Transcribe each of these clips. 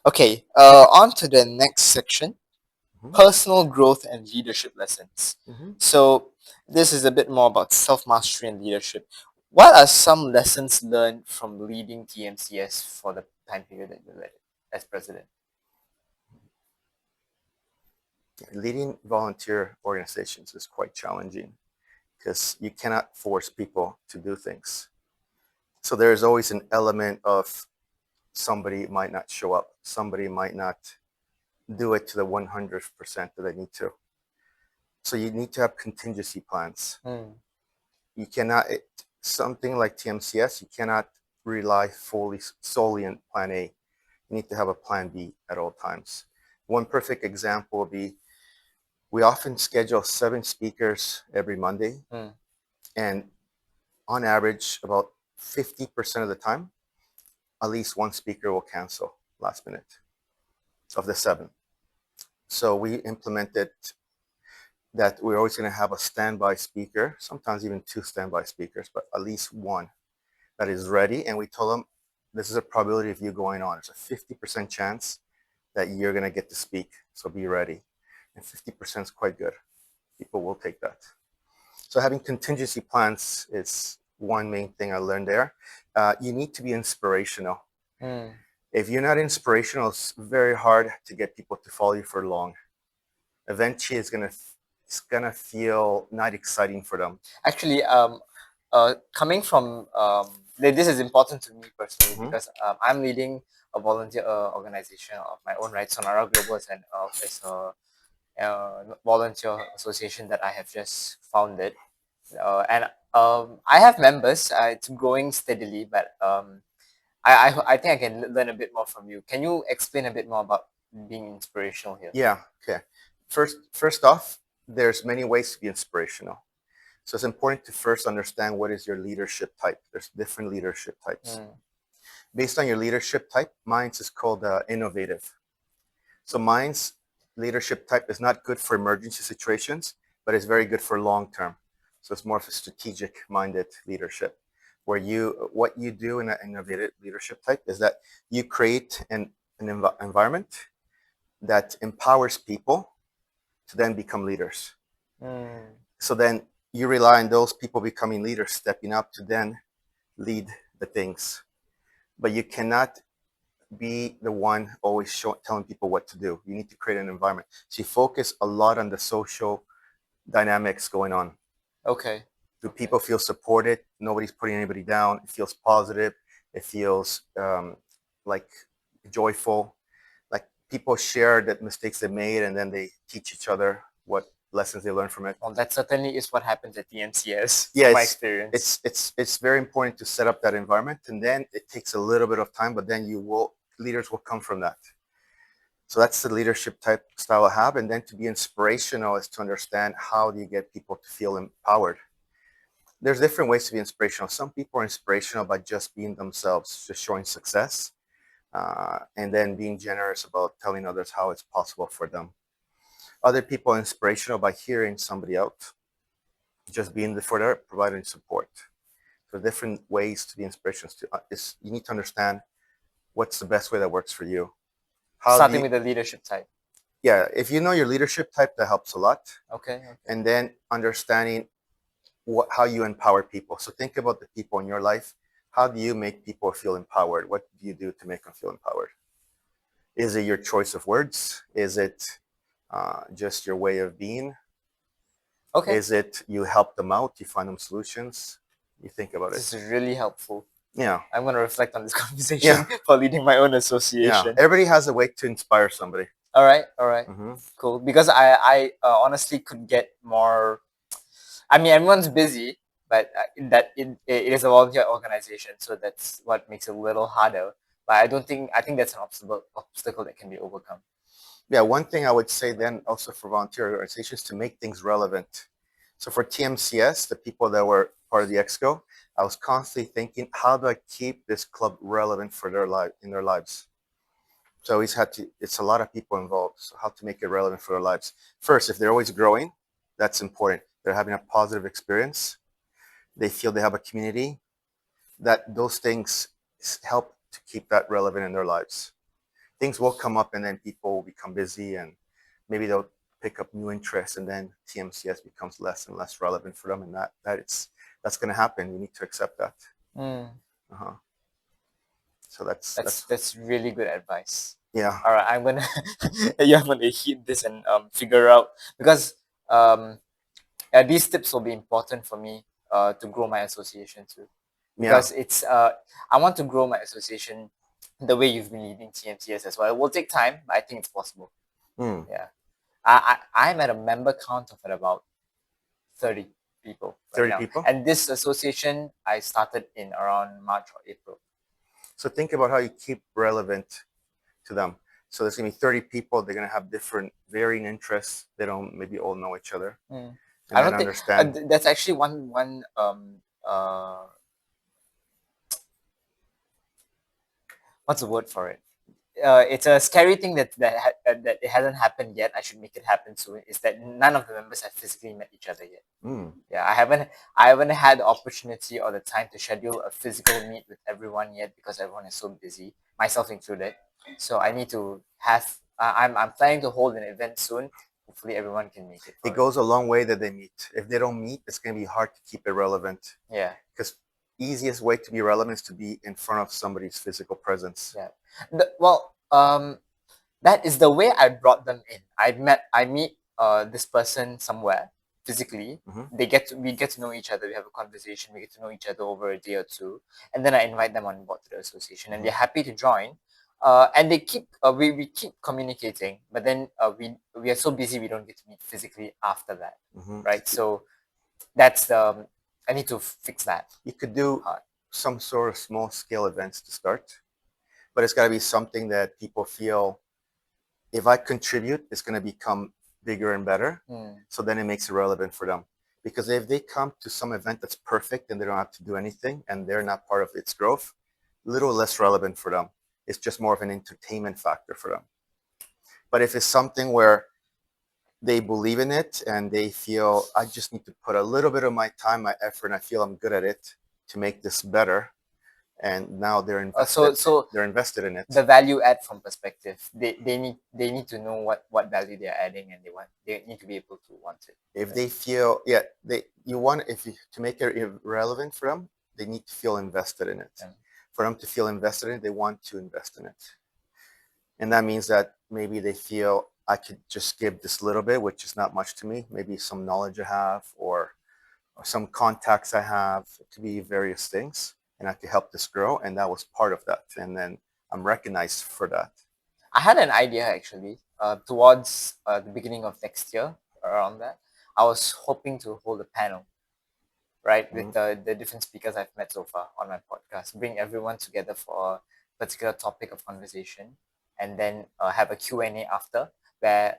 Okay, on to the next section, Mhm. personal growth and leadership lessons. Mhm. So, this is a bit more about self mastery and leadership. What are some lessons learned from leading TMCS for the time period that you led it as president? Leading volunteer organizations is quite challenging because you cannot force people to do things. So there's always an element of somebody might not show up, somebody might not do it to the 100% that they need to. So you need to have contingency plans. Hmm. You cannot, something like TMCS, you cannot rely fully solely on plan A. You need to have a plan B at all times. One perfect example would be we often schedule 7 speakers every Monday, Hmm. and on average, about 50% of the time, at least one speaker will cancel last minute of the 7. So we implemented that we're always going to have a standby speaker, sometimes even 2 standby speakers, but at least one that is ready. And we told them this is a probability of you going on. It's a 50% chance that you're going to get to speak. So be ready. And 50% is quite good. People will take that. So having contingency plans is one main thing I learned there. You need to be inspirational. Hmm. If you're not inspirational, it's very hard to get people to follow you for long. Eventually, it's gonna feel not exciting for them. Actually, coming from this is important to me personally Mm-hmm. because I'm leading a volunteer organization of my own, right? Sonara Global is a volunteer association that I have just founded, and I have members. It's growing steadily, but I think I can learn a bit more from you. Can you explain a bit more about being inspirational here? Yeah. Okay. First off, there's many ways to be inspirational. So it's important to first understand what is your leadership type. There's different leadership types. Mm. Based on your leadership type, mine is called innovative. So mine's leadership type is not good for emergency situations, but it's very good for long term. So it's more of a strategic minded leadership where what you do in an innovative leadership type is that you create an environment that empowers people to then become leaders. Mm. So then you rely on those people becoming leaders, stepping up to then lead the things. But you cannot be the one always telling people what to do. You need to create an environment. So you focus a lot on the social dynamics going on. Okay. Do Okay. people feel supported? Nobody's putting anybody down. It feels positive. It feels like joyful. Like people share the mistakes they made and then they teach each other what lessons they learned from it. Well, that certainly is what happens at TMCS, Yeah, from my it's experience. it's it's it's very important to set up that environment, and then it takes a little bit of time, but then leaders will come from that. So that's the leadership type style I have. And then to be inspirational is to understand how do you get people to feel empowered. There's different ways to be inspirational. Some people are inspirational by just being themselves, just showing success, and then being generous about telling others how it's possible for them. Other people are inspirational by hearing somebody out, just being there for their providing support. So different ways to be inspirational is you need to understand what's the best way that works for you. How do Starting you, with the leadership type. yeah, if you know your leadership type, that helps a lot. Okay. Okay. And then understanding how you empower people. So think about the people in your life. How do you make people feel empowered? What do you do to make them feel empowered? Is it your choice of words? Is it just your way of being? Okay. Is it you help them out? You find them solutions? You think about it. This is really helpful. Yeah. I'm going to reflect on this Yeah. conversation for leading my own Yeah. association. Everybody has a way to inspire somebody. All right. All right. Mm-hmm. Cool. Because I honestly could get more. I mean, everyone's busy, but it is a volunteer organization, so that's what makes it a little harder. But I think that's an obstacle that can be overcome. Yeah, one thing I would say then also for volunteer organizations to make things relevant. So for TMCS, the people that were part of the exco, I was constantly thinking, how do I keep this club relevant for their life in their lives? So I always had to. It's a lot of people involved. So how to make it relevant for their lives? First, if they're always growing, that's important. They're having a positive experience. They feel they have a community. That those things help to keep that relevant in their lives. things will come up, and then people will become busy, and maybe they'll pick up new interests, and then TMCS becomes less and less relevant for them, and that's going to happen. You need to accept that. Mm. Uh-huh. So that's That's really good advice. yeah. All right, I'm gonna yeah, I'm gonna heed this and figure out, because these tips will be important for me to grow my association too, Yeah. because it's I want to grow my association the way you've been leading TMCS as well. It will take time, but I think it's possible. Mm. Yeah, I'm at a member count of at about 30 people right 30 now, people. and this association I started in around March or April. So think about how you keep relevant to them. So there's going to be 30 people. They're going to have different varying interests. They don't maybe all know each other, Mm. and I then don't think understand. that's actually one what's the word for it? It's a scary thing that it hasn't happened yet. I should make it happen soon. Is that none of the members have physically met each other yet? Mm. Yeah, I haven't had the opportunity or the time to schedule a physical meet with everyone yet, because everyone is so busy, myself included. So I need to have. I'm planning to hold an event soon. Hopefully, everyone can make it It for it. goes a long way that they meet. If they don't meet, it's going to be hard to keep it relevant, Yeah, because easiest way to be relevant is to be in front of somebody's physical presence. yeah. Well, that is the way I brought them in. I meet this person somewhere physically. Mm-hmm. We get to know each other. We have a conversation. We get to know each other over a day or two, and then I invite them on board to the association, and Mm-hmm. they're happy to join. And they keep we keep communicating, but then we are so busy we don't get to meet physically after that, Mm-hmm. right? So that's I need to fix that You could do part. some sort of small scale events to start, but it's got to be something that people feel, if I contribute, it's going to become bigger and better. Mm. So then it makes it relevant for them. Because if they come to some event that's perfect and they don't have to do anything and they're not part of its growth, little less relevant for them. It's just more of an entertainment factor for them. But if it's something where they believe in it and they feel, I just need to put a little bit of my time, my effort, and I feel I'm good at it to make this better, and now they're invested. So They're invested in it. the value add from perspective, they need to know what value they're adding, and they need to be able to want it. If they feel, yeah, you want, if you, to make it irrelevant for them, they need to feel invested in it. Yeah. For them to feel invested in it, they want to invest in it, and that means that maybe they feel, I could just give this little bit, which is not much to me, maybe some knowledge I have, or some contacts I have. It could be various things, and I could help this grow, and that was part of that, and then I'm recognized for that. I had an idea actually towards the beginning of next year, around that. I was hoping to hold a panel, right, with the different speakers I've met so far on my podcast, bring everyone together for a particular topic of conversation, and then have a Q&A after, where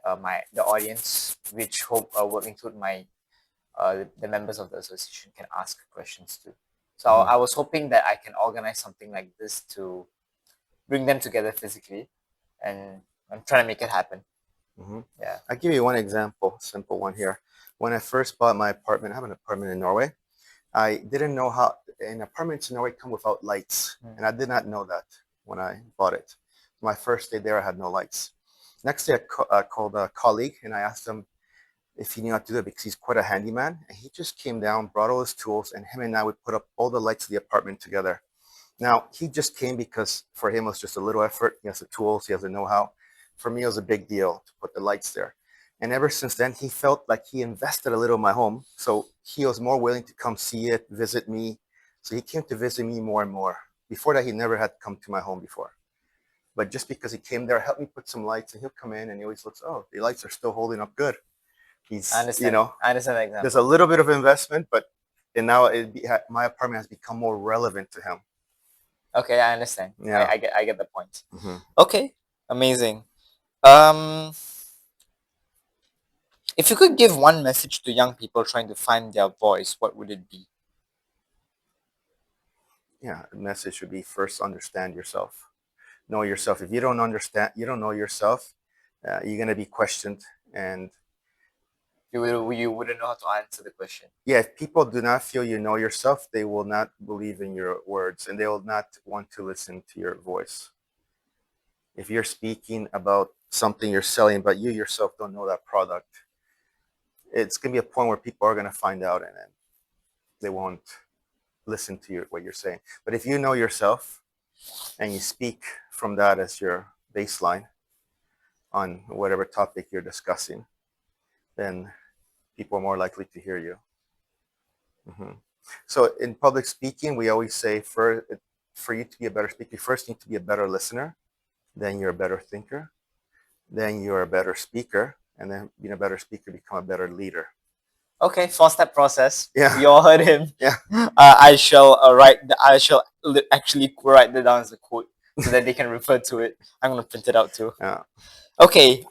the audience, which hope will include the members of the association, can ask questions too. So Mhm. I was hoping that I can organize something like this to bring them together physically, and I'm trying to make it happen. Mm-hmm. Yeah. I'll give you one example, simple one here. When I first bought my apartment, I have an apartment in Norway. I didn't know how, and apartments in Norway come without lights, and I did not know that when I bought it. My first day there, I had no lights. Next day, I called a colleague, and I asked him if he knew how to do it, because he's quite a handyman. And he just came down, brought all his tools, and him and I would put up all the lights of the apartment together. Now, he just came because for him it was just a little effort. He has the tools, he has the know-how. For me, it was a big deal to put the lights there. And ever since then, he felt like he invested a little in my home. So he was more willing to come see it, visit me. So he came to visit me more and more. Before that, he never had come to my home before. But just because he came there, helped me put some lights, and he'll come in and he always looks, oh, the lights are still holding up good. I understand. I understand the example. There's a little bit of investment, but and now my apartment has become more relevant to him. Okay, I understand. Yeah. I get the point. Mm-hmm. Okay, amazing. If you could give one message to young people trying to find their voice, what would it be? Yeah, the message should be, first understand yourself. Know yourself. If you don't understand, you don't know yourself, you're going to be questioned. And You wouldn't know how to answer the question. yeah, if people do not feel you know yourself, they will not believe in your words, and they will not want to listen to your voice. If you're speaking about something you're selling, but you yourself don't know that product, it's going to be a point where people are going to find out, and then they won't listen to what you're saying. But if you know yourself and you speak from that as your baseline on whatever topic you're discussing, then people are more likely to hear you. So in public speaking, we always say for you to be a better speaker, you first need to be a better listener, then you're a better thinker, then you're a better speaker, and then being a better speaker, become a better leader. Okay, 4-step process. Yeah. You all heard him. Yeah. I shall actually write that down as a quote so that they can refer to it. I'm gonna print it out too. Yeah. Okay.